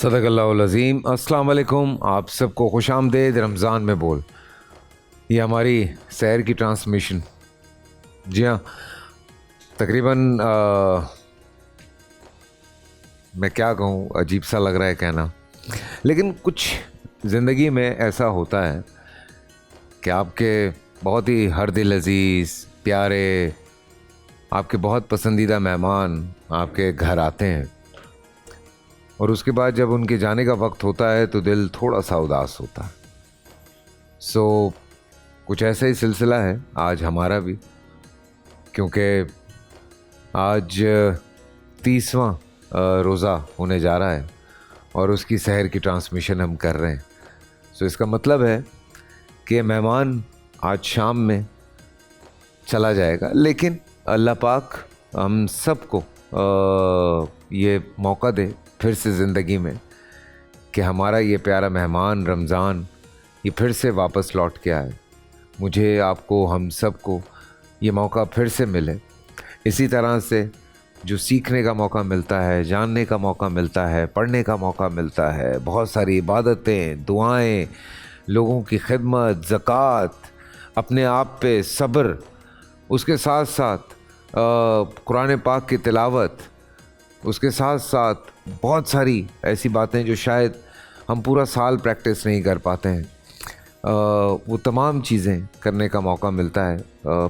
صدق اللہ العظیم۔ السلام علیکم، آپ سب کو خوش آمدید رمضان میں بول۔ یہ ہماری سحر کی ٹرانسمیشن، جی ہاں، تقریباً میں کیا کہوں، عجیب سا لگ رہا ہے کہنا، لیکن کچھ زندگی میں ایسا ہوتا ہے کہ آپ کے بہت ہی ہر دل عزیز پیارے، آپ کے بہت پسندیدہ مہمان آپ کے گھر آتے ہیں، اور اس کے بعد جب ان کے جانے کا وقت ہوتا ہے تو دل تھوڑا سا اداس ہوتا ہے۔ کچھ ایسا ہی سلسلہ ہے آج ہمارا بھی، کیونکہ آج 30واں روزہ ہونے جا رہا ہے اور اس کی سحر کی ٹرانسمیشن ہم کر رہے ہیں۔ اس کا مطلب ہے کہ مہمان آج شام میں چلا جائے گا، لیکن اللہ پاک ہم سب کو یہ موقع دے پھر سے زندگی میں کہ ہمارا یہ پیارا مہمان رمضان یہ پھر سے واپس لوٹ کے آئے، مجھے، آپ کو، ہم سب کو یہ موقع پھر سے ملے۔ اسی طرح سے جو سیکھنے کا موقع ملتا ہے، جاننے کا موقع ملتا ہے، پڑھنے کا موقع ملتا ہے، بہت ساری عبادتیں، دعائیں، لوگوں کی خدمت، زکوٰۃ، اپنے آپ پہ صبر، اس کے ساتھ ساتھ قرآن پاک کی تلاوت، اس کے ساتھ ساتھ بہت ساری ایسی باتیں جو شاید ہم پورا سال پریکٹس نہیں کر پاتے ہیں، وہ تمام چیزیں کرنے کا موقع ملتا ہے۔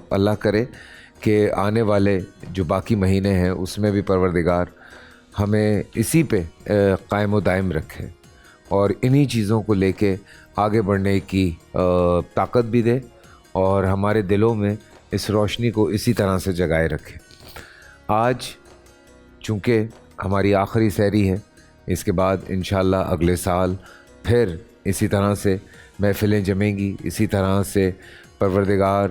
اللہ کرے کہ آنے والے جو باقی مہینے ہیں اس میں بھی پروردگار ہمیں اسی پہ قائم و دائم رکھے اور انہی چیزوں کو لے کے آگے بڑھنے کی طاقت بھی دے، اور ہمارے دلوں میں اس روشنی کو اسی طرح سے جگائے رکھے۔ آج چونکہ ہماری آخری سحری ہے، اس کے بعد انشاءاللہ اگلے سال پھر اسی طرح سے محفلیں جمیں گی، اسی طرح سے پروردگار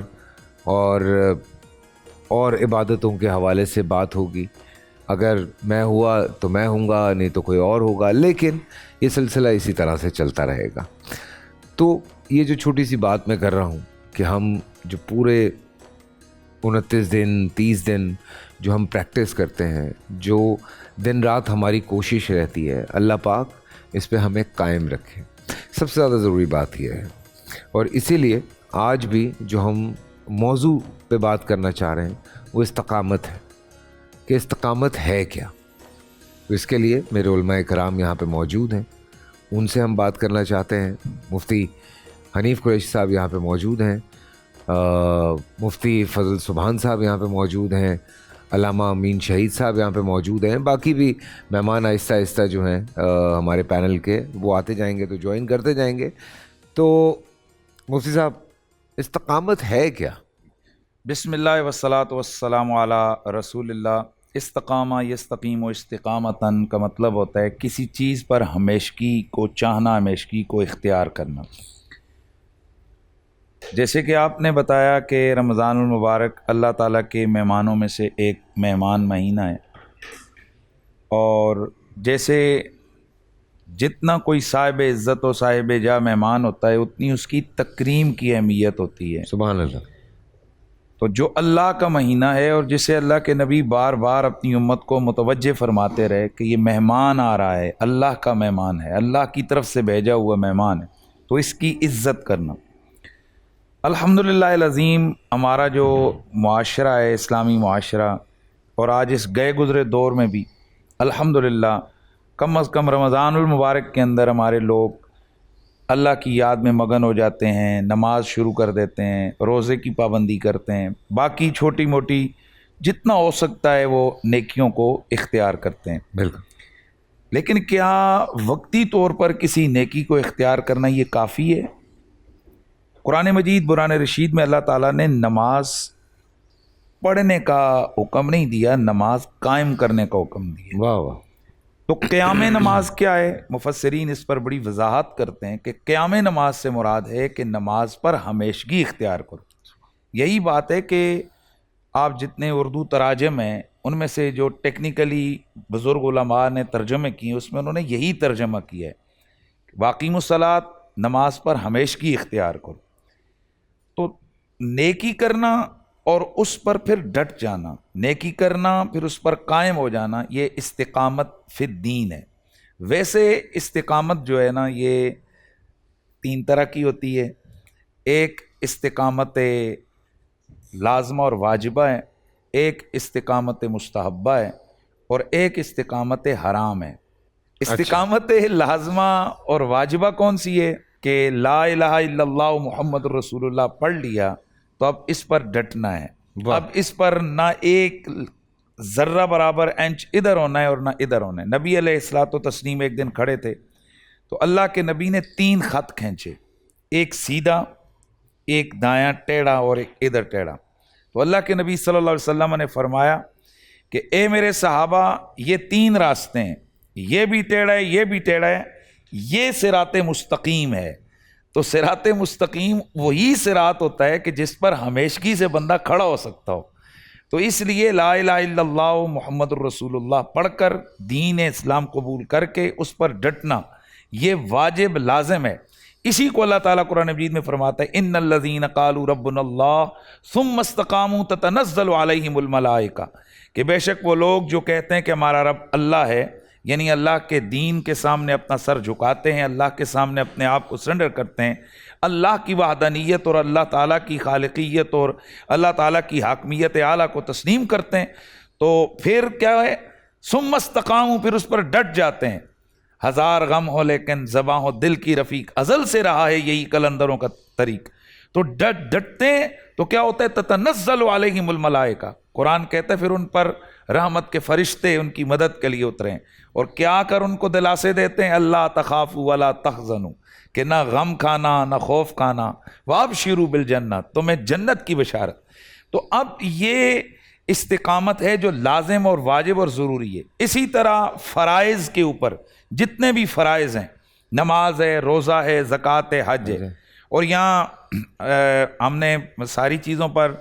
اور عبادتوں کے حوالے سے بات ہوگی۔ اگر میں ہوا تو میں ہوں گا، نہیں تو کوئی اور ہوگا، لیکن یہ سلسلہ اسی طرح سے چلتا رہے گا۔ تو یہ جو چھوٹی سی بات میں کر رہا ہوں کہ ہم جو پورے 29 دن 30 دن جو ہم پریکٹس کرتے ہیں، جو دن رات ہماری کوشش رہتی ہے، اللہ پاک اس پہ ہمیں قائم رکھے، سب سے زیادہ ضروری بات یہ ہے۔ اور اسی لیے آج بھی جو ہم موضوع پہ بات کرنا چاہ رہے ہیں وہ استقامت ہے، کہ استقامت ہے کیا۔ تو اس کے لیے میرے علماء کرام یہاں پہ موجود ہیں، ان سے ہم بات کرنا چاہتے ہیں۔ مفتی حنیف قریشی صاحب یہاں پہ موجود ہیں، مفتی فضل سبحان صاحب یہاں پہ موجود ہیں، علامہ امین شہید صاحب یہاں پہ موجود ہیں، باقی بھی مہمان آہستہ آہستہ جو ہیں ہمارے پینل کے وہ آتے جائیں گے تو جوائن کرتے جائیں گے۔ تو مفتی صاحب، استقامت ہے کیا؟ بسم اللہ والصلاۃ والسلام علی رسول اللہ۔ استقامہ یستقیم و استقامتاً کا مطلب ہوتا ہے کسی چیز پر ہمیشگی کو چاہنا، ہمیشگی کو اختیار کرنا۔ جیسے کہ آپ نے بتایا کہ رمضان المبارک اللہ تعالیٰ کے مہمانوں میں سے ایک مہمان مہینہ ہے، اور جیسے جتنا کوئی صاحب عزت و صاحب جاہ مہمان ہوتا ہے اتنی اس کی تکریم کی اہمیت ہوتی ہے۔ سبحان اللہ۔ تو جو اللہ کا مہینہ ہے اور جسے اللہ کے نبی بار بار اپنی امت کو متوجہ فرماتے رہے کہ یہ مہمان آ رہا ہے، اللہ کا مہمان ہے، اللہ کی طرف سے بھیجا ہوا مہمان ہے، تو اس کی عزت کرنا۔ الحمدللہ العظیم، ہمارا جو معاشرہ ہے، اسلامی معاشرہ، اور آج اس گئے گزرے دور میں بھی الحمدللہ کم از کم رمضان المبارک کے اندر ہمارے لوگ اللہ کی یاد میں مگن ہو جاتے ہیں، نماز شروع کر دیتے ہیں، روزے کی پابندی کرتے ہیں، باقی چھوٹی موٹی جتنا ہو سکتا ہے وہ نیکیوں کو اختیار کرتے ہیں۔ بالکل۔ لیکن کیا وقتی طور پر کسی نیکی کو اختیار کرنا یہ کافی ہے؟ قرآن مجید برہان رشید میں اللہ تعالیٰ نے نماز پڑھنے کا حکم نہیں دیا، نماز قائم کرنے کا حکم دیا۔ واہ واہ۔ تو قیام نماز کیا ہے؟ مفسرین اس پر بڑی وضاحت کرتے ہیں کہ قیام نماز سے مراد ہے کہ نماز پر ہمیشگی اختیار کرو۔ یہی بات ہے کہ آپ جتنے اردو تراجم ہیں ان میں سے جو ٹیکنیکلی بزرگ علماء نے ترجمے کیے اس میں انہوں نے یہی ترجمہ کیا ہے، واقیم الصلاۃ، نماز پر ہمیشگی اختیار کرو۔ تو نیکی کرنا اور اس پر پھر ڈٹ جانا، نیکی کرنا پھر اس پر قائم ہو جانا، یہ استقامت فی الدین ہے۔ ویسے استقامت جو ہے نا یہ 3 طرح کی ہوتی ہے. ایک استقامت لازمہ اور واجبہ ہے، ایک استقامت مستحبہ ہے، اور ایک استقامت حرام ہے. استقامت لازمہ اور واجبہ کون سی ہے؟ کہ لا الہ الا اللہ محمد رسول اللہ پڑھ لیا تو اب اس پر ڈٹنا ہے. اب اس پر نہ ایک ذرہ برابر انچ ادھر ہونا ہے اور نہ ادھر ہونا ہے. نبی علیہ الصلوۃ والتسلیم ایک دن کھڑے تھے تو اللہ کے نبی نے 3 خط کھینچے، ایک سیدھا، ایک دایاں ٹیڑھا اور ایک ادھر ٹیڑھا. تو اللہ کے نبی صلی اللہ علیہ وسلم نے فرمایا کہ اے میرے صحابہ، یہ 3 راستے ہیں، یہ بھی ٹیڑھا ہے، یہ بھی ٹیڑھا ہے، یہ صراط مستقیم ہے. تو صراط مستقیم وہی صراط ہوتا ہے کہ جس پر ہمیشگی سے بندہ کھڑا ہو سکتا ہو. تو اس لیے لا الہ الا اللہ محمد الرسول اللہ پڑھ کر دین اسلام قبول کر کے اس پر ڈٹنا یہ واجب لازم ہے. اسی کو اللہ تعالیٰ قرآن مجید میں فرماتا ہے ان الذین قالوا ربنا اللہ ثم استقاموا تتنزل علیہم الملائکہ، کہ بے شک وہ لوگ جو کہتے ہیں کہ ہمارا رب اللہ ہے، یعنی اللہ کے دین کے سامنے اپنا سر جھکاتے ہیں، اللہ کے سامنے اپنے آپ کو سرنڈر کرتے ہیں، اللہ کی وحدانیت اور اللہ تعالیٰ کی خالقیت اور اللہ تعالیٰ کی حاکمیت اعلیٰ کو تسلیم کرتے ہیں، تو پھر کیا ہے؟ ثم استقاموا، پھر اس پر ڈٹ جاتے ہیں. 1000 غم ہو لیکن زباں ہو دل کی رفیق، ازل سے رہا ہے یہی قلندروں کا طریق. تو ڈٹتے ہیں تو کیا ہوتا ہے؟ تتنزل علیہم الملائکہ، قرآن کہتا ہے پھر ان پر رحمت کے فرشتے ان کی مدد کے لیے اترے ہیں، اور کیا کر ان کو دلاسے دیتے ہیں؟ اللہ تخافوا ولا تحزنوا، کہ نہ غم کھانا نہ خوف کھانا، وابشروا بالجنہ، تمہیں جنت کی بشارت. تو اب یہ استقامت ہے جو لازم اور واجب اور ضروری ہے. اسی طرح فرائض کے اوپر جتنے بھی فرائض ہیں، نماز ہے، روزہ ہے، زکوٰۃ ہے، حج ہے. اور یہاں ہم نے ساری چیزوں پر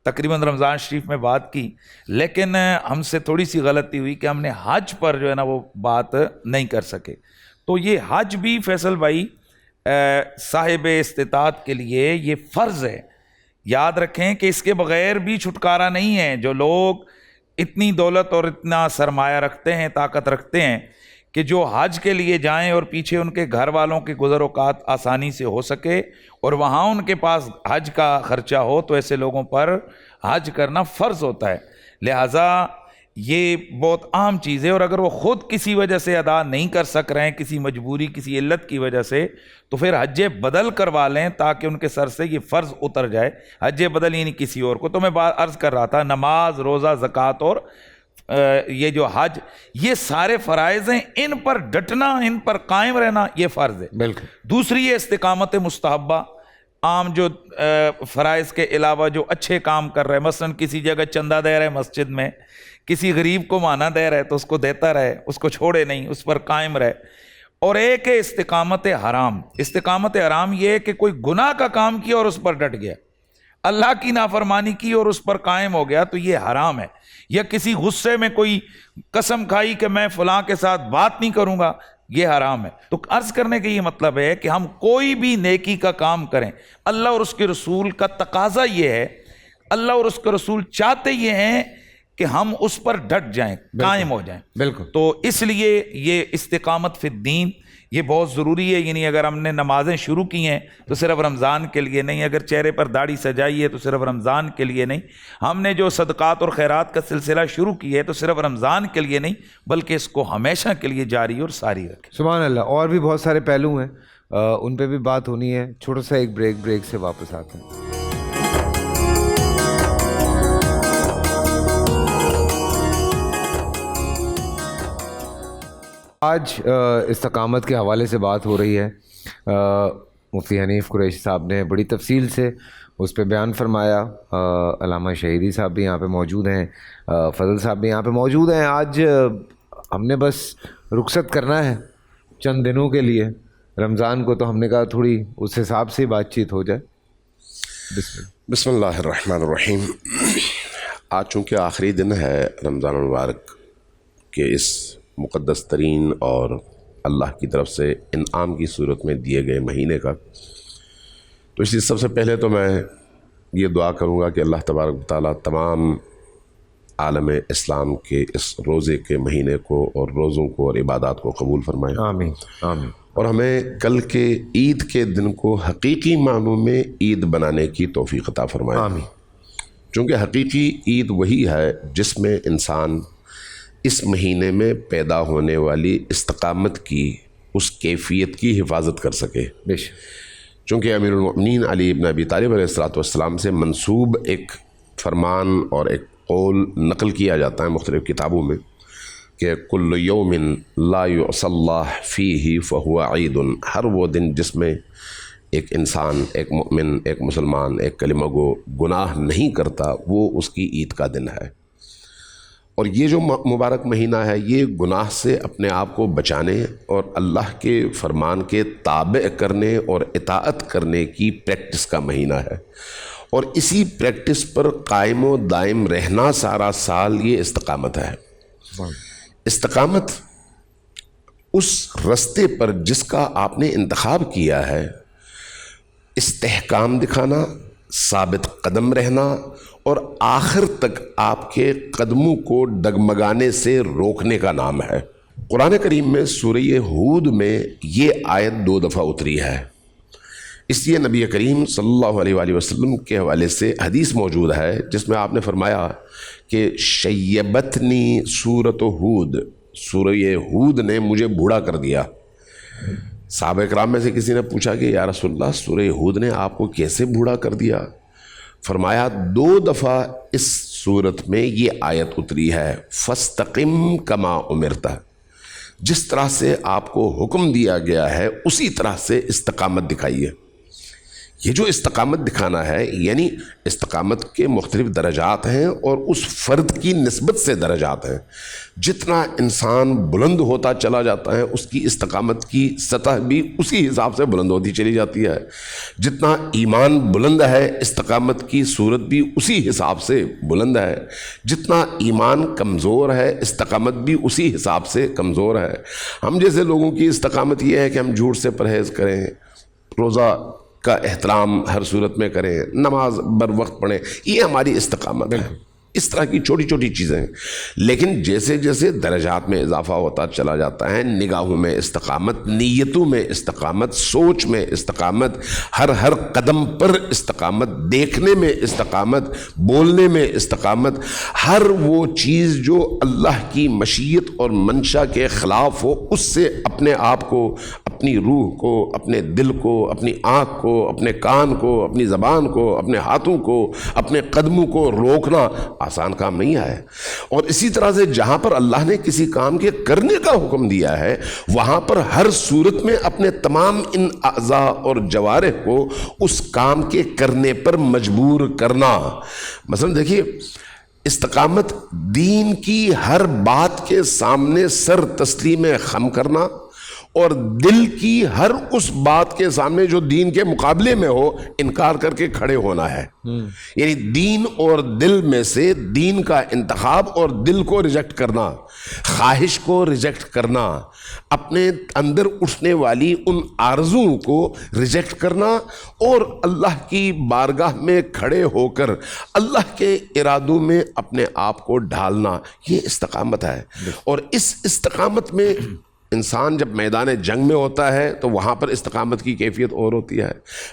تقریباً رمضان شریف میں بات کی، لیکن ہم سے تھوڑی سی غلطی ہوئی کہ ہم نے حج پر جو ہے نا وہ بات نہیں کر سکے. تو یہ حج بھی فیصل بھائی صاحب استطاعت کے لیے یہ فرض ہے. یاد رکھیں کہ اس کے بغیر بھی چھٹکارا نہیں ہے. جو لوگ اتنی دولت اور اتنا سرمایہ رکھتے ہیں، طاقت رکھتے ہیں کہ جو حج کے لیے جائیں اور پیچھے ان کے گھر والوں کے گزر اوقات آسانی سے ہو سکے اور وہاں ان کے پاس حج کا خرچہ ہو، تو ایسے لوگوں پر حج کرنا فرض ہوتا ہے. لہٰذا یہ بہت عام چیز ہے، اور اگر وہ خود کسی وجہ سے ادا نہیں کر سک رہے ہیں، کسی مجبوری کسی علت کی وجہ سے، تو پھر حج بدل کروا لیں تاکہ ان کے سر سے یہ فرض اتر جائے. حج بدل یعنی کسی اور کو. تو میں بات عرض کر رہا تھا، نماز، روزہ، زکوٰۃ اور یہ جو حج، یہ سارے فرائض ہیں، ان پر ڈٹنا، ان پر قائم رہنا یہ فرض ہے. بالکل. دوسری ہے استقامت مستحبہ. عام جو فرائض کے علاوہ جو اچھے کام کر رہے ہیں، مثلا کسی جگہ چندہ دے رہے مسجد میں، کسی غریب کو مانا دے رہے تو اس کو دیتا رہے، اس کو چھوڑے نہیں، اس پر قائم رہے. اور ایک ہے استقامت حرام. استقامت حرام یہ ہے کہ کوئی گناہ کا کام کیا اور اس پر ڈٹ گیا، اللہ کی نافرمانی کی اور اس پر قائم ہو گیا، تو یہ حرام ہے. یا کسی غصے میں کوئی قسم کھائی کہ میں فلاں کے ساتھ بات نہیں کروں گا، یہ حرام ہے. تو عرض کرنے کا یہ مطلب ہے کہ ہم کوئی بھی نیکی کا کام کریں، اللہ اور اس کے رسول کا تقاضا یہ ہے، اللہ اور اس کے رسول چاہتے یہ ہیں کہ ہم اس پر ڈٹ جائیں، قائم ہو جائیں. بالکل. تو اس لیے یہ استقامت فی الدین یہ بہت ضروری ہے. یعنی اگر ہم نے نمازیں شروع کی ہیں تو صرف رمضان کے لیے نہیں، اگر چہرے پر داڑھی سجائی ہے تو صرف رمضان کے لیے نہیں، ہم نے جو صدقات اور خیرات کا سلسلہ شروع کیا ہے تو صرف رمضان کے لیے نہیں بلکہ اس کو ہمیشہ کے لیے جاری اور ساری رکھیں. سبحان اللہ. اور بھی بہت سارے پہلو ہیں، ان پہ بھی بات ہونی ہے. چھوٹا سا ایک بریک سے واپس آتے ہیں. آج استقامت کے حوالے سے بات ہو رہی ہے. مفتی حنیف قریشی صاحب نے بڑی تفصیل سے اس پہ بیان فرمایا. علامہ شہیدی صاحب بھی یہاں پہ موجود ہیں، فضل صاحب بھی یہاں پہ موجود ہیں. آج ہم نے بس رخصت کرنا ہے چند دنوں کے لیے رمضان کو، تو ہم نے کہا تھوڑی اس حساب سے بات چیت ہو جائے. بسم اللہ الرحمن الرحیم. آج چونکہ آخری دن ہے رمضان المبارک کے اس مقدس ترین اور اللہ کی طرف سے انعام کی صورت میں دیے گئے مہینے کا، تو اس لیے سب سے پہلے تو میں یہ دعا کروں گا کہ اللہ تبارک و تعالیٰ تمام عالم اسلام کے اس روزے کے مہینے کو اور روزوں کو اور عبادات کو قبول فرمائے، آمین آمین. اور ہمیں کل کے عید کے دن کو حقیقی معنوں میں عید بنانے کی توفیق عطا فرمائے. آمین. چونکہ حقیقی عید وہی ہے جس میں انسان اس مہینے میں پیدا ہونے والی استقامت کی اس کیفیت کی حفاظت کر سکے. بے شک. چونکہ امیر المؤمنین علی ابن ابی طالب علیہ الصلوۃ والسلام سے منسوب ایک فرمان اور ایک قول نقل کیا جاتا ہے مختلف کتابوں میں کہ کل یوم لا یعصی اللہ فیہ فہو عید، ہر وہ دن جس میں ایک انسان، ایک مومن، ایک مسلمان، ایک کلمہ گو گناہ نہیں کرتا، وہ اس کی عید کا دن ہے. اور یہ جو مبارک مہینہ ہے یہ گناہ سے اپنے آپ کو بچانے اور اللہ کے فرمان کے تابع کرنے اور اطاعت کرنے کی پریکٹس کا مہینہ ہے، اور اسی پریکٹس پر قائم و دائم رہنا سارا سال یہ استقامت ہے. استقامت اس رستے پر جس کا آپ نے انتخاب کیا ہے، استحکام دکھانا، ثابت قدم رہنا اور آخر تک آپ کے قدموں کو ڈگمگانے سے روکنے کا نام ہے. قرآن کریم میں سورہ ہود میں یہ آیت 2 دفعہ اتری ہے. اس لیے نبی کریم صلی اللہ علیہ وآلہ وسلم کے حوالے سے حدیث موجود ہے جس میں آپ نے فرمایا کہ شیبتنی سورۃ ہود، سورہ ہود نے مجھے بوڑھا کر دیا. صحابہ کرام میں سے کسی نے پوچھا کہ یا رسول اللہ سورہ ہود نے آپ کو کیسے بوڑھا کر دیا؟ فرمایا 2 دفعہ اس صورت میں یہ آیت اتری ہے، فاستقم کما امرت، جس طرح سے آپ کو حکم دیا گیا ہے اسی طرح سے استقامت دکھائیے. یہ جو استقامت دکھانا ہے یعنی استقامت کے مختلف درجات ہیں اور اس فرد کی نسبت سے درجات ہیں. جتنا انسان بلند ہوتا چلا جاتا ہے اس کی استقامت کی سطح بھی اسی حساب سے بلند ہوتی چلی جاتی ہے. جتنا ایمان بلند ہے استقامت کی صورت بھی اسی حساب سے بلند ہے. جتنا ایمان کمزور ہے استقامت بھی اسی حساب سے کمزور ہے. ہم جیسے لوگوں کی استقامت یہ ہے کہ ہم جھوٹ سے پرہیز کریں، روزہ کا احترام ہر صورت میں کریں، نماز بر وقت پڑھیں، یہ ہماری استقامت ہے. اس طرح کی چھوٹی چھوٹی چیزیں ہیں. لیکن جیسے جیسے درجات میں اضافہ ہوتا چلا جاتا ہے، نگاہوں میں استقامت، نیتوں میں استقامت، سوچ میں استقامت، ہر قدم پر استقامت، دیکھنے میں استقامت، بولنے میں استقامت، ہر وہ چیز جو اللہ کی مشیت اور منشا کے خلاف ہو اس سے اپنے آپ کو، اپنی روح کو، اپنے دل کو، اپنی آنکھ کو، اپنے کان کو، اپنی زبان کو، اپنے ہاتھوں کو، اپنے قدموں کو روکنا آسان کام نہیں ہے. اور اسی طرح سے جہاں پر اللہ نے کسی کام کے کرنے کا حکم دیا ہے وہاں پر ہر صورت میں اپنے تمام ان اعضاء اور جوارح کو اس کام کے کرنے پر مجبور کرنا. مثلا دیکھیے، استقامت دین کی ہر بات کے سامنے سر تسلیم خم کرنا اور دل کی ہر اس بات کے سامنے جو دین کے مقابلے میں ہو انکار کر کے کھڑے ہونا ہے. یعنی دین اور دل میں سے دین کا انتخاب اور دل کو ریجیکٹ کرنا، خواہش کو ریجیکٹ کرنا، اپنے اندر اٹھنے والی ان آرزوؤں کو ریجیکٹ کرنا اور اللہ کی بارگاہ میں کھڑے ہو کر اللہ کے ارادوں میں اپنے آپ کو ڈھالنا، یہ استقامت ہے. اور اس استقامت میں انسان جب میدان جنگ میں ہوتا ہے تو وہاں پر استقامت کی کیفیت اور ہوتی ہے.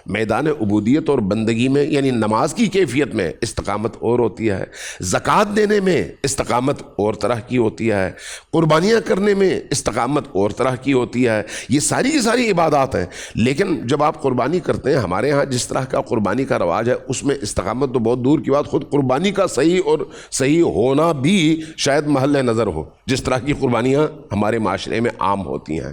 میدان عبودیت اور بندگی میں یعنی نماز کی کیفیت میں استقامت اور ہوتی ہے. زکوٰۃ دینے میں استقامت اور طرح کی ہوتی ہے. قربانیاں کرنے میں استقامت اور طرح کی ہوتی ہے. یہ ساری کی ساری عبادات ہیں. لیکن جب آپ قربانی کرتے ہیں، ہمارے ہاں جس طرح کا قربانی کا رواج ہے اس میں استقامت تو بہت دور کی بات، خود قربانی کا صحیح ہونا بھی شاید محل نظر ہو. جس طرح کی قربانیاں ہمارے معاشرے میں عام ہوتی ہیں،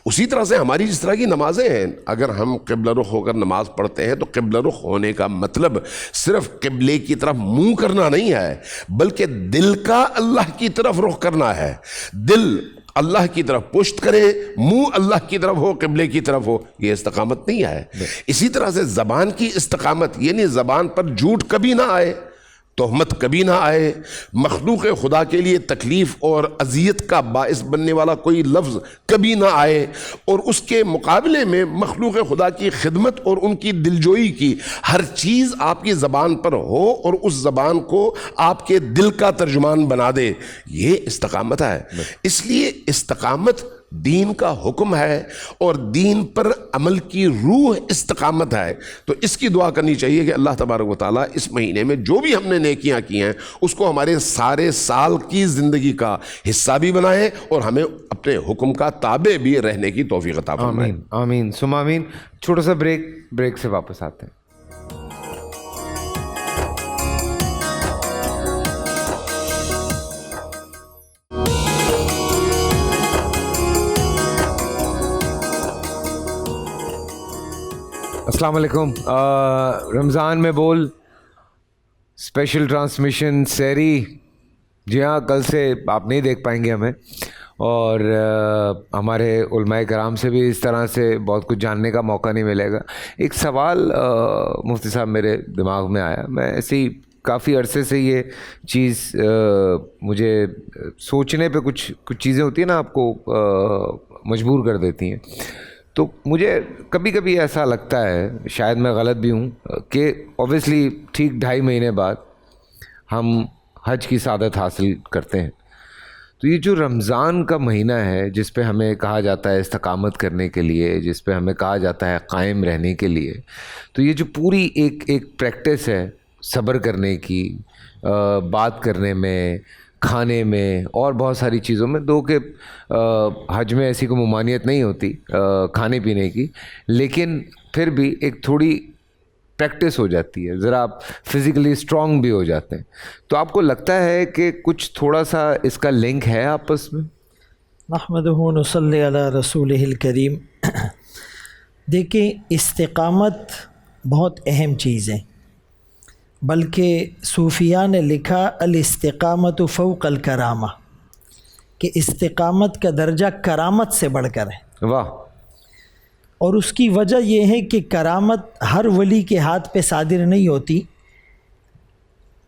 اسی طرح سے ہماری جس طرح کی نمازیں ہیں، اگر ہم قبلہ رخ ہو کر نماز پڑھتے ہیں تو قبلہ رخ ہونے کا مطلب صرف قبلے کی طرف منہ کرنا نہیں ہے، بلکہ دل کا اللہ کی طرف رخ کرنا ہے. دل اللہ کی طرف پشت کرے، منہ اللہ کی طرف ہو، قبلے کی طرف ہو، یہ استقامت نہیں ہے. اسی طرح سے زبان کی استقامت یعنی زبان پر جھوٹ کبھی نہ آئے. تہمت کبھی نہ آئے، مخلوق خدا کے لیے تکلیف اور اذیت کا باعث بننے والا کوئی لفظ کبھی نہ آئے، اور اس کے مقابلے میں مخلوق خدا کی خدمت اور ان کی دلجوئی کی ہر چیز آپ کی زبان پر ہو اور اس زبان کو آپ کے دل کا ترجمان بنا دے، یہ استقامت ہے۔ اس لیے استقامت دین کا حکم ہے اور دین پر عمل کی روح استقامت ہے۔ تو اس کی دعا کرنی چاہیے کہ اللہ تبارک و تعالیٰ اس مہینے میں جو بھی ہم نے نیکیاں کی ہیں اس کو ہمارے سارے سال کی زندگی کا حصہ بھی بنائے اور ہمیں اپنے حکم کا تابع بھی رہنے کی توفیق عطا فرمائے۔ آمین آمین ثم آمین۔ چھوٹا سا بریک سے واپس آتے ہیں۔ السلام علیکم۔ رمضان میں بول اسپیشل ٹرانسمیشن سحری، جی ہاں کل سے آپ نہیں دیکھ پائیں گے ہمیں، اور ہمارے علماء کرام سے بھی اس طرح سے بہت کچھ جاننے کا موقع نہیں ملے گا۔ ایک سوال مفتی صاحب میرے دماغ میں آیا، میں ایسے ہی کافی عرصے سے یہ چیز مجھے سوچنے پہ کچھ چیزیں ہوتی ہیں نا آپ کو مجبور کر دیتی ہیں، تو مجھے کبھی کبھی ایسا لگتا ہے، شاید میں غلط بھی ہوں، کہ اوبویسلی ٹھیک 2.5 مہینے بعد ہم حج کی سعادت حاصل کرتے ہیں، تو یہ جو رمضان کا مہینہ ہے جس پہ ہمیں کہا جاتا ہے استقامت کرنے کے لیے، جس پہ ہمیں کہا جاتا ہے قائم رہنے کے لیے، تو یہ جو پوری ایک پریکٹس ہے صبر کرنے کی، بات کرنے میں، کھانے میں اور بہت ساری چیزوں میں، دو کہ حج میں ایسی کوئی ممانعت نہیں ہوتی کھانے پینے کی، لیکن پھر بھی ایک تھوڑی پریکٹس ہو جاتی ہے، ذرا آپ فزیکلی اسٹرانگ بھی ہو جاتے ہیں، تو آپ کو لگتا ہے کہ کچھ تھوڑا سا اس کا لنک ہے آپس میں؟ نحمدہ و نصلی علی رسولہ الکریم۔ دیکھیں، استقامت بہت اہم چیز ہے، بلکہ صوفیاء نے لکھا الاستقامت فوق الکرامہ، کہ استقامت کا درجہ کرامت سے بڑھ کر ہے۔ واہ۔ اور اس کی وجہ یہ ہے کہ کرامت ہر ولی کے ہاتھ پہ صادر نہیں ہوتی،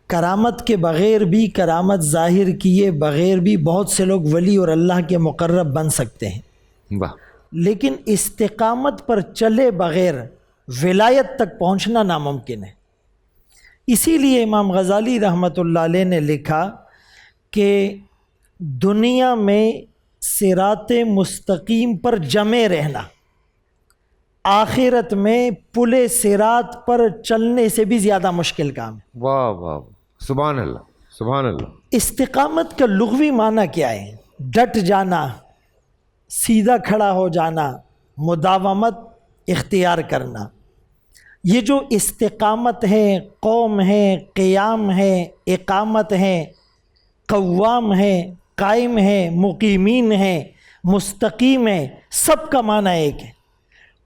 کرامت کے بغیر بھی، کرامت ظاہر کیے بغیر بھی بہت سے لوگ ولی اور اللہ کے مقرب بن سکتے ہیں، واہ۔ لیکن استقامت پر چلے بغیر ولایت تک پہنچنا ناممکن ہے۔ اسی لیے امام غزالی رحمۃ اللہ علیہ نے لکھا کہ دنیا میں صراط مستقیم پر جمے رہنا آخرت میں پل صراط پر چلنے سے بھی زیادہ مشکل کام ہے۔ واہ واہ، سبحان اللہ سبحان اللہ۔ استقامت کا لغوی معنی کیا ہے؟ ڈٹ جانا، سیدھا کھڑا ہو جانا، مداومت اختیار کرنا۔ یہ جو استقامت ہے، قوم ہے، قیام ہے، اقامت ہے، قوام ہے، قائم ہے، مقیمین ہے، مستقیم ہے، سب کا معنی ایک ہے۔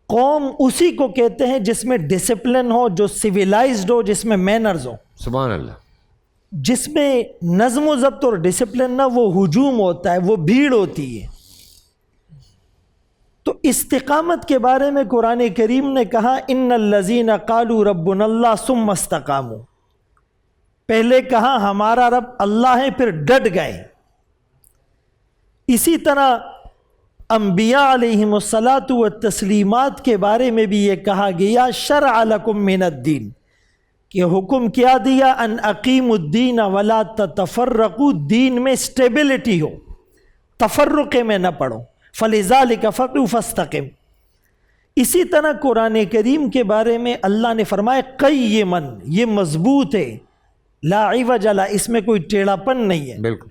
قوم اسی کو کہتے ہیں جس میں ڈسپلن ہو، جو سویلائزڈ ہو، جس میں مینرز ہو۔ سبحان اللہ۔ جس میں نظم و ضبط اور ڈسپلن نہ، وہ ہجوم ہوتا ہے، وہ بھیڑ ہوتی ہے۔ تو استقامت کے بارے میں قرآن کریم نے کہا ان الذین قالوا ربنا اللہ ثم استقاموا، پہلے کہا ہمارا رب اللہ ہے، پھر ڈٹ گئے۔ اسی طرح انبیاء علیہم الصلاۃ والتسلیمات کے بارے میں بھی یہ کہا گیا شرع لکم من الدین، کہ حکم کیا دیا ان اقیموا الدین ولا تتفرقوا، دین میں اسٹیبلٹی ہو، تفرقے میں نہ پڑو، فلذالک فقم فاستقم۔ اسی طرح قرآن کریم کے بارے میں اللہ نے فرمایا قیمن، یہ مضبوط ہے، لا عوج لہ، اس میں کوئی ٹیڑھا پن نہیں ہے۔ بالکل۔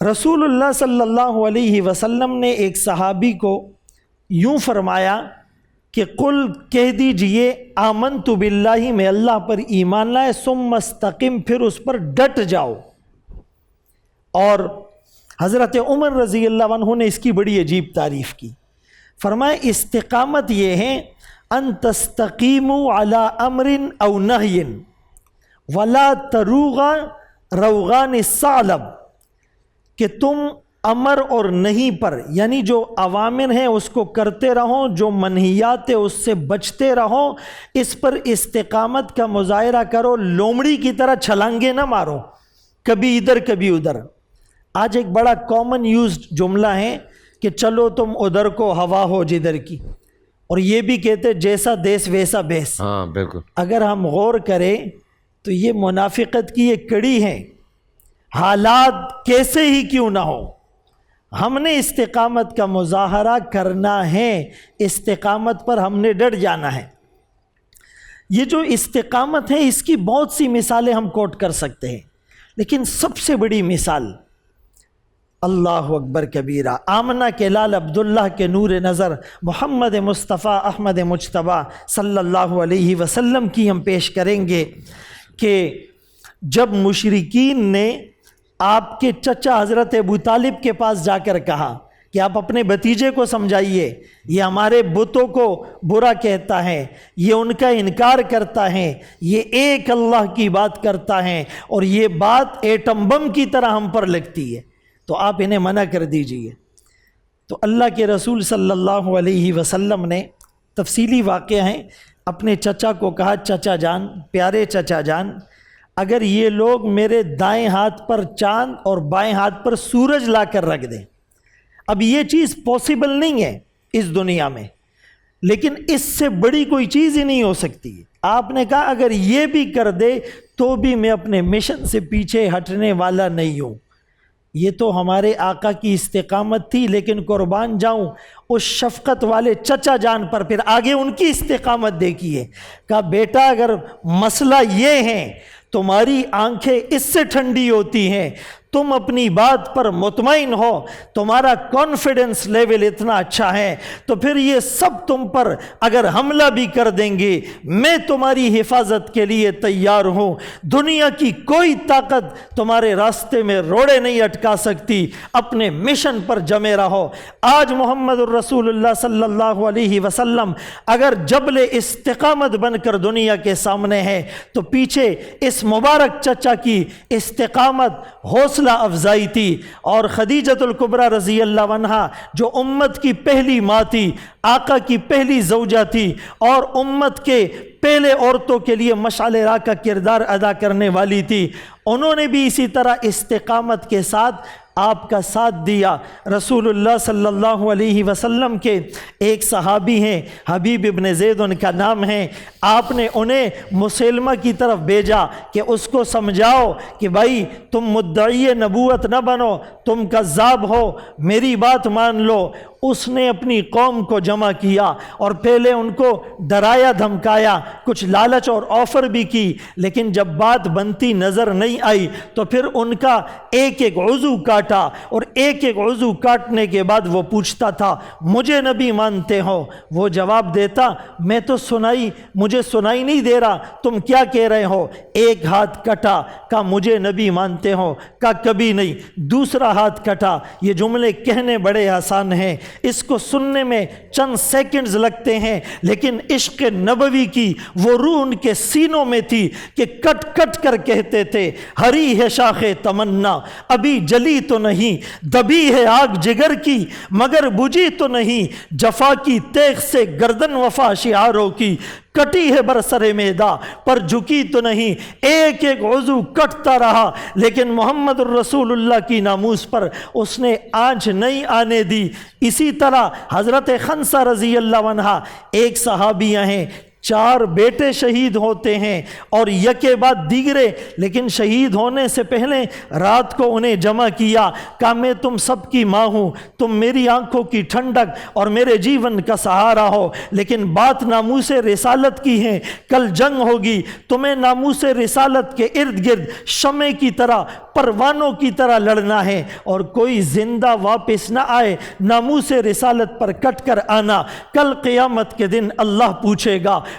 رسول اللہ صلی اللہ علیہ وسلم نے ایک صحابی کو یوں فرمایا کہ قل، کہہ دیجئے آمنت باللہ، میں اللہ پر ایمان لائے، ثم استقم، پھر اس پر ڈٹ جاؤ۔ اور حضرت عمر رضی اللہ عنہ نے اس کی بڑی عجیب تعریف کی، فرمایا استقامت یہ ہے ان تستقیموا علی امر او نہی ولا تروغ روغان الثعلب، کہ تم امر اور نہیں پر، یعنی جو اوامر ہیں اس کو کرتے رہو، جو منہیات ہے اس سے بچتے رہو، اس پر استقامت کا مظاہرہ کرو، لومڑی کی طرح چھلانگے نہ مارو کبھی ادھر کبھی ادھر۔ آج ایک بڑا کامن یوزڈ جملہ ہے کہ چلو تم ادھر کو ہوا ہو جدھر کی، اور یہ بھی کہتے جیسا دیس ویسا بیس۔ ہاں بالکل۔ اگر ہم غور کریں تو یہ منافقت کی ایک کڑی ہے، حالات کیسے ہی کیوں نہ ہو ہم نے استقامت کا مظاہرہ کرنا ہے، استقامت پر ہم نے ڈٹ جانا ہے۔ یہ جو استقامت ہے اس کی بہت سی مثالیں ہم کوٹ کر سکتے ہیں، لیکن سب سے بڑی مثال اللہ اکبر کبیرہ، آمنہ کے لال عبداللہ کے نور نظر محمد مصطفیٰ احمد مجتبیٰ صلی اللہ علیہ وسلم کی ہم پیش کریں گے کہ جب مشرکین نے آپ کے چچا حضرت ابو طالب کے پاس جا کر کہا کہ آپ اپنے بھتیجے کو سمجھائیے، یہ ہمارے بتوں کو برا کہتا ہے، یہ ان کا انکار کرتا ہے، یہ ایک اللہ کی بات کرتا ہے، اور یہ بات ایٹم بم کی طرح ہم پر لگتی ہے، تو آپ انہیں منع کر دیجئے۔ تو اللہ کے رسول صلی اللہ علیہ وسلم نے تفصیلی واقعہ ہیں، اپنے چچا کو کہا چچا جان، پیارے چچا جان، اگر یہ لوگ میرے دائیں ہاتھ پر چاند اور بائیں ہاتھ پر سورج لا کر رکھ دیں، اب یہ چیز پاسبل نہیں ہے اس دنیا میں، لیکن اس سے بڑی کوئی چیز ہی نہیں ہو سکتی۔ آپ نے کہا اگر یہ بھی کر دے تو بھی میں اپنے مشن سے پیچھے ہٹنے والا نہیں ہوں۔ یہ تو ہمارے آقا کی استقامت تھی، لیکن قربان جاؤں اس شفقت والے چچا جان پر، پھر آگے ان کی استقامت دیکھیے۔ کہا بیٹا اگر مسئلہ یہ ہے، تمہاری آنکھیں اس سے ٹھنڈی ہوتی ہیں، تم اپنی بات پر مطمئن ہو، تمہارا کانفیڈنس لیول اتنا اچھا ہے، تو پھر یہ سب تم پر اگر حملہ بھی کر دیں گے میں تمہاری حفاظت کے لیے تیار ہوں، دنیا کی کوئی طاقت تمہارے راستے میں روڑے نہیں اٹکا سکتی، اپنے مشن پر جمے رہو۔ آج محمد الرسول اللہ صلی اللہ علیہ وسلم اگر جبل استقامت بن کر دنیا کے سامنے ہے تو پیچھے اس مبارک چچا کی استقامت حوصلہ افزائی تھی۔ اور خدیجۃ الکبریٰ رضی اللہ عنہا جو امت کی پہلی ماں تھی، آقا کی پہلی زوجہ تھی، اور امت کے پہلے عورتوں کے لیے مشعل راہ کا کردار ادا کرنے والی تھی، انہوں نے بھی اسی طرح استقامت کے ساتھ آپ کا ساتھ دیا۔ رسول اللہ صلی اللہ علیہ وسلم کے ایک صحابی ہیں، حبیب ابن زید ان کا نام ہے، آپ نے انہیں مسلمہ کی طرف بھیجا کہ اس کو سمجھاؤ کہ بھائی تم مدعی نبوت نہ بنو، تم کذاب ہو، میری بات مان لو۔ اس نے اپنی قوم کو جمع کیا اور پہلے ان کو ڈرایا دھمکایا، کچھ لالچ اور آفر بھی کی، لیکن جب بات بنتی نظر نہیں آئی تو پھر ان کا ایک ایک عضو کاٹا، اور ایک ایک عضو کاٹنے کے بعد وہ پوچھتا تھا مجھے نبی مانتے ہو؟ وہ جواب دیتا میں تو مجھے سنائی نہیں دے رہا، تم کیا کہہ رہے ہو؟ ایک ہاتھ کٹا، کہا مجھے نبی مانتے ہو؟ کہا کبھی نہیں۔ دوسرا ہاتھ کٹا۔ یہ جملے کہنے بڑے آسان ہیں، اس کو سننے میں چند سیکنڈز لگتے ہیں، لیکن عشق نبوی کی وہ روح ان کے سینوں میں تھی کہ کٹ کٹ کر کہتے تھے ہری ہے شاخ تمنا، ابھی جلی تو نہیں، دبی ہے آگ جگر کی مگر بجھی تو نہیں، جفا کی تیغ سے گردن وفا شعاروں کی، کٹی ہے برسر میدا پر جھکی تو نہیں۔ ایک ایک عضو کٹتا رہا، لیکن محمد الرسول اللہ کی ناموس پر اس نے آنچ نہیں آنے دی۔ اسی طرح حضرت خنسہ رضی اللہ عنہا ایک صحابیہ ہیں، 4 بیٹے شہید ہوتے ہیں اور یکے بعد دیگرے، لیکن شہید ہونے سے پہلے رات کو انہیں جمع کیا، کہا میں تم سب کی ماں ہوں، تم میری آنکھوں کی ٹھنڈک اور میرے جیون کا سہارا ہو، لیکن بات ناموس رسالت کی ہے، کل جنگ ہوگی، تمہیں ناموس رسالت کے ارد گرد شمع کی طرح پروانوں کی طرح لڑنا ہے، اور کوئی زندہ واپس نہ آئے ناموس رسالت پر کٹ کر آنا۔ کل قیامت کے دن اللہ پوچھے گا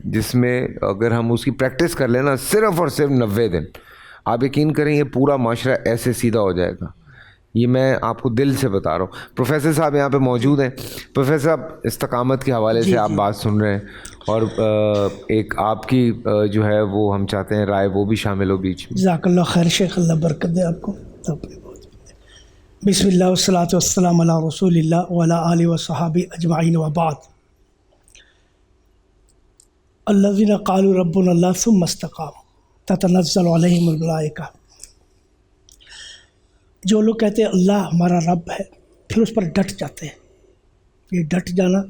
جس میں اگر ہم اس کی پریکٹس کر لیں نا صرف اور صرف 90 دن، آپ یقین کریں یہ پورا معاشرہ ایسے سیدھا ہو جائے گا. یہ میں آپ کو دل سے بتا رہا ہوں. پروفیسر صاحب یہاں پہ موجود ہیں. پروفیسر صاحب استقامت کے حوالے سے آپ بات سن رہے ہیں اور ایک آپ کی جو ہے وہ ہم چاہتے ہیں رائے وہ بھی شامل ہو بیچ میں. جزاک اللہ خیر شیخ، اللہ برکت دے آپ کو. بسم اللہ والصلاۃ والسلام علی رسول اللہ وعلی آلہ وصحابہ اجمعین وبعد. الذین قالوا ربنا اللہ ثم استقاموا تتنزل علیہم الملائکہ. جو لوگ کہتے ہیں اللہ ہمارا رب ہے پھر اس پر ڈٹ جاتے ہیں. یہ ڈٹ جانا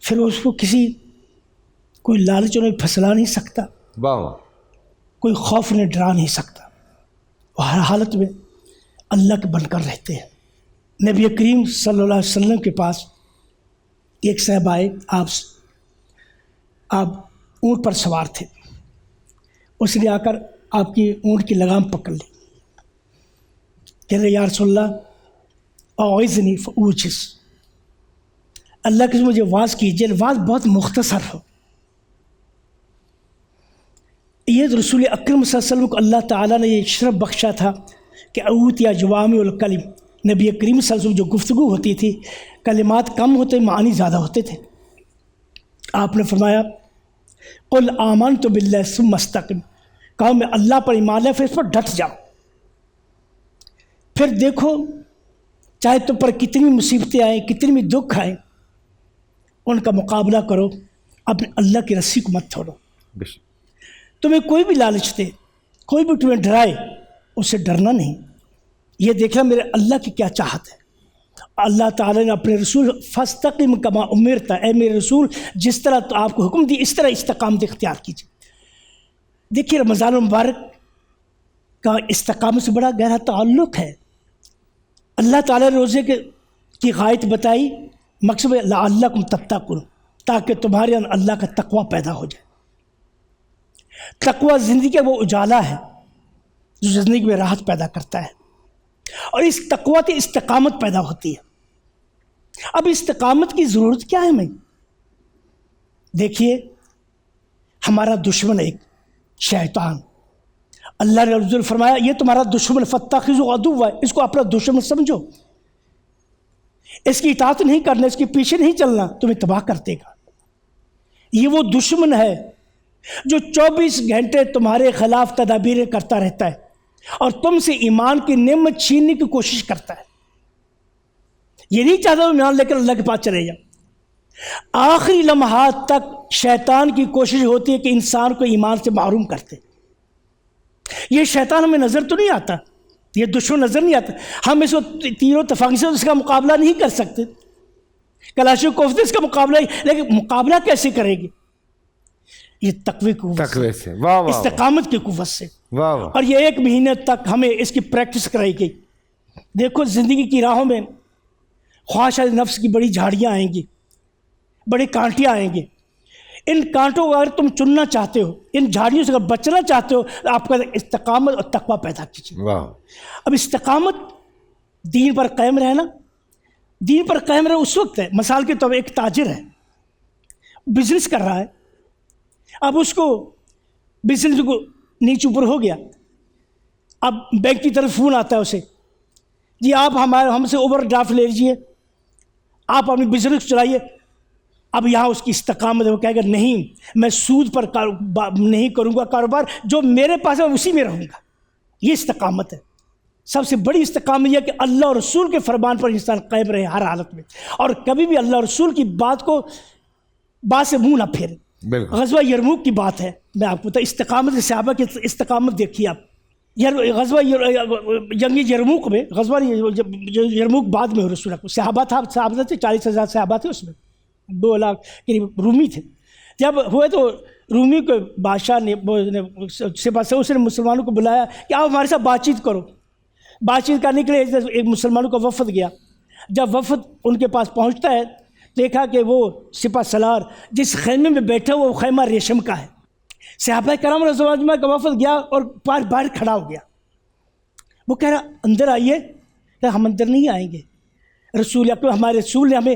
پھر اس کو کوئی لالچ نے پھسلا نہیں سکتا، واہ، کوئی خوف نے ڈرا نہیں سکتا. وہ ہر حالت میں اللہ کے بن کر رہتے ہیں. نبی کریم صلی اللہ علیہ وسلم کے پاس ایک صاحب آئے، آپ اونٹ پر سوار تھے. اس نے آ کر آپ کی اونٹ کی لگام پکڑ لی. کہہ رہے یا رسول اللہ اعوذنی فاوجز، اللہ کے مجھے واز کیجیے، واز بہت مختصر ہو. یہ رسول اکرم صلی اللہ علیہ وسلم کو اللہ تعالیٰ نے یہ شرف بخشا تھا کہ اوتیا جوامع الکلم. نبی کریم صلی اللہ علیہ وسلم جو گفتگو ہوتی تھی کلمات کم ہوتے معانی زیادہ ہوتے تھے. آپ نے فرمایا قل آمنت باللہ ثم استقم، کہو میں اللہ پر ایمان لے پھر اس پر ڈٹ جاؤ. پھر دیکھو چاہے تم پر کتنی مصیبتیں آئیں، کتنی بھی دکھ آئیں، ان کا مقابلہ کرو، اپنے اللہ کی رسی کو مت چھوڑو. تمہیں کوئی بھی لالچ دے، کوئی بھی تمہیں ڈرائے، اس سے ڈرنا نہیں. یہ دیکھنا میرے اللہ کی کیا چاہت ہے. اللہ تعالیٰ نے اپنے رسول فاستقم کما امرت، اے میرے رسول جس طرح تو آپ کو حکم دی اس طرح استقامت اختیار کیجیے. دیکھیے رمضان المبارک کا استقامت سے بڑا گہرا تعلق ہے. اللہ تعالیٰ نے روزے کی غایت بتائی، مقصد لعلکم تتقون، تاکہ تمہارے اندر اللہ کا تقوی پیدا ہو جائے. تقوی زندگی کا وہ اجالا ہے جو زندگی میں راحت پیدا کرتا ہے، اور اس تقوی سے استقامت پیدا ہوتی ہے. اب استقامت کی ضرورت کیا ہے ہمیں؟ دیکھیے ہمارا دشمن ایک شیطان، اللہ نے رسول فرمایا یہ تمہارا دشمن فاتخذوہ عدوا، اس کو اپنا دشمن سمجھو، اس کی اطاعت نہیں کرنا، اس کے پیچھے نہیں چلنا، تمہیں تباہ کر دے گا. یہ وہ دشمن ہے جو 24 گھنٹے تمہارے خلاف تدابیریں کرتا رہتا ہے اور تم سے ایمان کی نعمت چھیننے کی کوشش کرتا ہے. یہ نہیں چاہتا تم ایمان لے کر اللہ کے پاس چلے جاؤ. آخری لمحات تک شیطان کی کوشش ہوتی ہے کہ انسان کو ایمان سے محروم کرتے. یہ شیطان ہمیں نظر تو نہیں آتا، یہ دشمن نظر نہیں آتا، ہم اس کو تیروں تفنگ سے اس کا مقابلہ نہیں کر سکتے، کلاشنکوف سے اس کا مقابلہ، لیکن مقابلہ کیسے کرے گی؟ یہ تقوی تقوی سے، واہ واہ، استقامت کی قوت سے. واہ واہ. اور یہ 1 مہینے تک ہمیں اس کی پریکٹس کرائی گئی. دیکھو زندگی کی راہوں میں خواہشات نفس کی بڑی جھاڑیاں آئیں گی، بڑے کانٹیاں آئیں گے. ان کانٹوں کو اگر تم چننا چاہتے ہو، ان جھاڑیوں سے اگر بچنا چاہتے ہو، آپ کا استقامت اور تقوی پیدا کیجیے. واہ. اب استقامت دین پر قائم رہنا، دین پر قائم رہنا اس وقت ہے، مثال کے طور پر ایک تاجر ہے، بزنس کر رہا ہے، اب اس کو بزنس کو نیچے اوپر ہو گیا، اب بینک کی طرف فون آتا ہے اسے، جی آپ ہم سے اوور ڈرافٹ لے لیجیے، آپ اپنی بزنس چلائیے. اب یہاں اس کی استقامت ہے، وہ کہے گا نہیں میں سود پر نہیں کروں گا کاروبار، جو میرے پاس ہے اسی میں رہوں گا. یہ استقامت ہے. سب سے بڑی استقامت یہ کہ اللہ اور رسول کے فرمان پر انسان قائم رہے ہر حالت میں، اور کبھی بھی اللہ اور رسول کی بات سے منہ نہ پھیرے. غزوہ یرموک کی بات ہے، میں آپ کو بتا، استقامت کے صحابہ کی استقامت دیکھیے آپ. غزوہ جنگی یرموک میں، غزوہ یرموک بعد میں رسول کو صحابہ تھے 40,000 صحابہ تھے، اس میں 2 لاکھ قریب رومی تھے. جب ہوئے تو رومی کو بادشاہ نے اس نے مسلمانوں کو بلایا کہ آپ ہمارے ساتھ بات چیت کرو. بات چیت کرنے کے لیے ایک مسلمانوں کا وفد گیا. جب وفد ان کے پاس پہنچتا ہے دیکھا کہ وہ سپہ سالار جس خیمے میں بیٹھا وہ خیمہ ریشم کا ہے. صحابہ کرام رضی اللہ عنہم کا وفد گیا اور باہر کھڑا ہو گیا. وہ کہہ رہا اندر آئیے. کہ ہم اندر نہیں آئیں گے، رسول اکرم ہمارے رسول نے ہمیں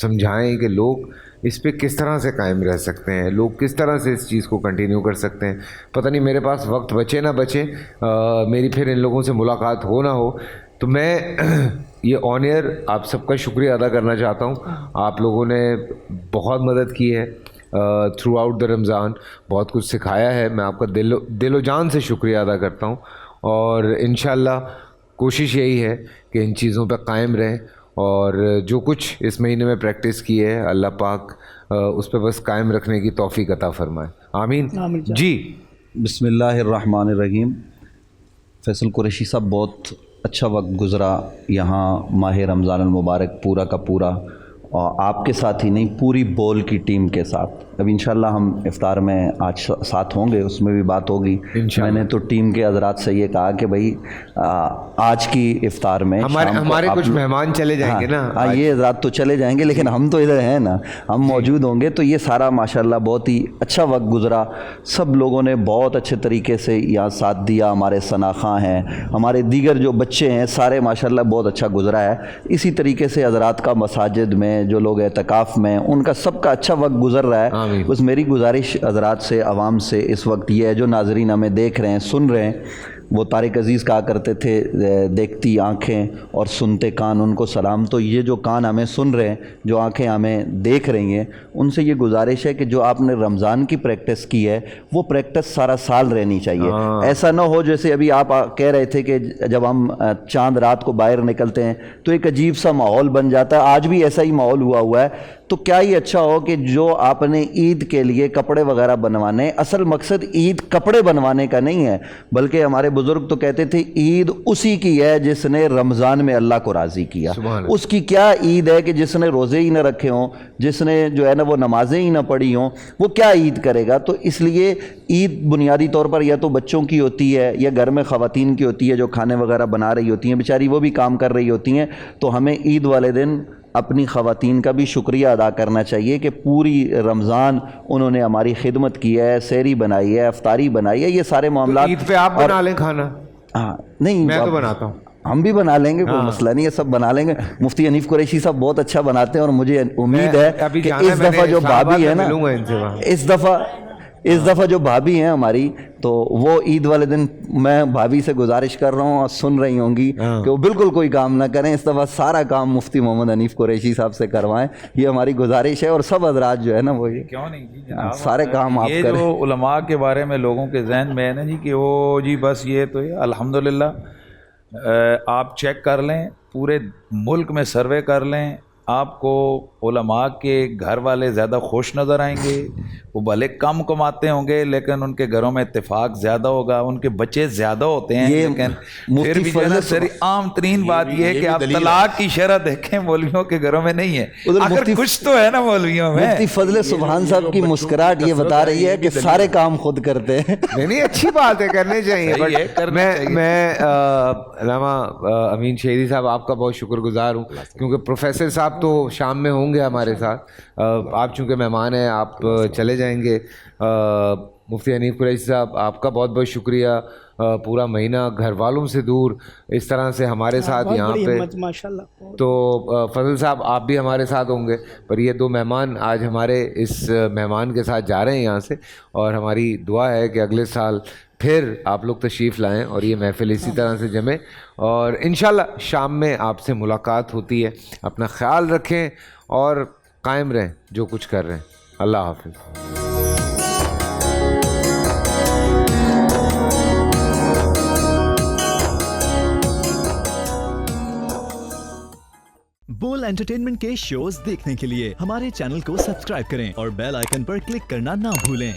سمجھائیں کہ لوگ اس پہ کس طرح سے قائم رہ سکتے ہیں, لوگ کس طرح سے اس چیز کو کنٹینیو کر سکتے ہیں. پتہ نہیں میرے پاس وقت بچے نہ بچے, میری پھر ان لوگوں سے ملاقات ہو نہ ہو, تو میں یہ آن ایئر آپ سب کا شکریہ ادا کرنا چاہتا ہوں. آپ لوگوں نے بہت مدد کی ہے تھرو آؤٹ دا رمضان, بہت کچھ سکھایا ہے. میں آپ کا دل و جان سے شکریہ ادا کرتا ہوں, اور انشاءاللہ کوشش یہی ہے کہ ان چیزوں پہ قائم رہیں, اور جو کچھ اس مہینے میں پریکٹس کی ہے اللہ پاک اس پہ بس قائم رکھنے کی توفیق عطا فرمائے. آمین. جی بسم اللہ الرحمن الرحیم. فیصل قریشی صاحب, بہت اچھا وقت گزرا یہاں ماہ رمضان المبارک پورا کا پورا, اور آپ کے ساتھ ہی نہیں پوری بول کی ٹیم کے ساتھ. اب انشاءاللہ ہم افطار میں آج ساتھ ہوں گے, اس میں بھی بات ہوگی. میں نے تو ٹیم کے حضرات سے یہ کہا کہ بھائی آج کی افطار میں ہمارے کچھ مہمان چلے جائیں گے نا, ہاں یہ حضرات تو چلے جائیں گے, لیکن ہم تو ادھر ہیں نا, ہم موجود ہوں گے. تو یہ سارا ماشاءاللہ بہت ہی اچھا وقت گزرا. سب لوگوں نے بہت اچھے طریقے سے یہاں ساتھ دیا. ہمارے ثناخواں ہیں, ہمارے دیگر جو بچے ہیں, سارے ماشاءاللہ بہت اچھا گزرا ہے. اسی طریقے سے حضرات کا مساجد میں جو لوگ اعتکاف میں, ان کا سب کا اچھا وقت گزر رہا ہے. بس میری گزارش حضرات سے, عوام سے اس وقت یہ ہے, جو ناظرین ہمیں دیکھ رہے ہیں, سن رہے ہیں, وہ طارق عزیز کہا کرتے تھے دیکھتی آنکھیں اور سنتے کان ان کو سلام. تو یہ جو کان ہمیں سن رہے ہیں, جو آنکھیں ہمیں دیکھ رہی ہیں, ان سے یہ گزارش ہے کہ جو آپ نے رمضان کی پریکٹس کی ہے وہ پریکٹس سارا سال رہنی چاہیے. ایسا نہ ہو جیسے ابھی آپ کہہ رہے تھے کہ جب ہم چاند رات کو باہر نکلتے ہیں تو ایک عجیب سا ماحول بن جاتا ہے. آج بھی ایسا ہی ماحول ہوا ہے. تو کیا ہی اچھا ہو کہ جو آپ نے عید کے لیے کپڑے وغیرہ بنوانے, اصل مقصد عید کپڑے بنوانے کا نہیں ہے, بلکہ ہمارے بزرگ تو کہتے تھے عید اسی کی ہے جس نے رمضان میں اللہ کو راضی کیا. اس کی کیا عید ہے کہ جس نے روزے ہی نہ رکھے ہوں, جس نے جو ہے نا وہ نمازیں ہی نہ پڑھی ہوں, وہ کیا عید کرے گا. تو اس لیے عید بنیادی طور پر یا تو بچوں کی ہوتی ہے یا گھر میں خواتین کی ہوتی ہے جو کھانے وغیرہ بنا رہی ہوتی ہیں, بیچاری وہ بھی کام کر رہی ہوتی ہیں. تو ہمیں عید والے دن اپنی خواتین کا بھی شکریہ ادا کرنا چاہیے کہ پوری رمضان انہوں نے ہماری خدمت کی ہے, سحری بنائی ہے, افطاری بنائی ہے, یہ سارے معاملات. عید پہ آپ بنا لیں کھانا. ہاں نہیں, میں تو بناتا ہوں, ہم بھی بنا لیں گے, کوئی مسئلہ نہیں ہے, سب بنا لیں گے. مفتی حنیف قریشی صاحب بہت اچھا بناتے ہیں, اور مجھے امید ہے کہ اس دفعہ جو بھابھی ہے نا, اس دفعہ جو بھابھی ہیں ہماری, تو وہ عید والے دن میں بھابھی سے گزارش کر رہا ہوں, اور سن رہی ہوں گی, کہ وہ بالکل کوئی کام نہ کریں. اس دفعہ سارا کام مفتی محمد حنیف قریشی صاحب سے کروائیں, یہ ہماری گزارش ہے. اور سب حضرات جو ہے نا وہ کیوں نہیں جی جناب, سارے کام آپ یہ کریں. جو علماء کے بارے میں لوگوں کے ذہن میں ہے نا جی کہ وہ جی بس یہ تو الحمدللہ, آپ چیک کر لیں, پورے ملک میں سروے کر لیں, آپ کو علماء کے گھر والے زیادہ خوش نظر آئیں گے. وہ بھلے کم کماتے ہوں گے لیکن ان کے گھروں میں اتفاق زیادہ ہوگا, ان کے بچے زیادہ ہوتے ہیں, لیکن پھر بھی سر عام ترین بات یہ ہے کہ آپ طلاق کی شرح دیکھیں مولویوں کے گھروں میں نہیں ہے. اگر کچھ تو ہے نا مولویوں میں. مفتی فضل سبحان صاحب کی مسکراہٹ یہ بتا رہی ہے کہ سارے کام خود کرتے ہیں. نہیں اچھی بات ہے, کرنے چاہیے. میں علامہ امین شہیدی صاحب آپ کا بہت شکر گزار ہوں, کیونکہ پروفیسر صاحب تو شام میں ہوں گے ہمارے ساتھ. آپ چونکہ مہمان ہیں, آپ چلے جائیں گے. مفتی حنیف قریشی صاحب آپ کا بہت بہت شکریہ, پورا مہینہ گھر والوں سے دور اس طرح سے ہمارے ساتھ یہاں پہ. تو فضل صاحب آپ بھی ہمارے ساتھ ہوں گے, پر یہ دو مہمان آج ہمارے اس مہمان کے ساتھ جا رہے ہیں یہاں سے, اور ہماری دعا ہے کہ اگلے سال پھر آپ لوگ تشریف لائیں اور یہ محفل اسی طرح سے جمے, اور انشاءاللہ شام میں آپ سے ملاقات ہوتی ہے. اپنا خیال رکھیں اور قائم رہیں جو کچھ کر رہے ہیں. اللہ حافظ. بول انٹرٹینمنٹ کے شوز دیکھنے کے لیے ہمارے چینل کو سبسکرائب کریں اور بیل آئیکن پر کلک کرنا نہ بھولیں.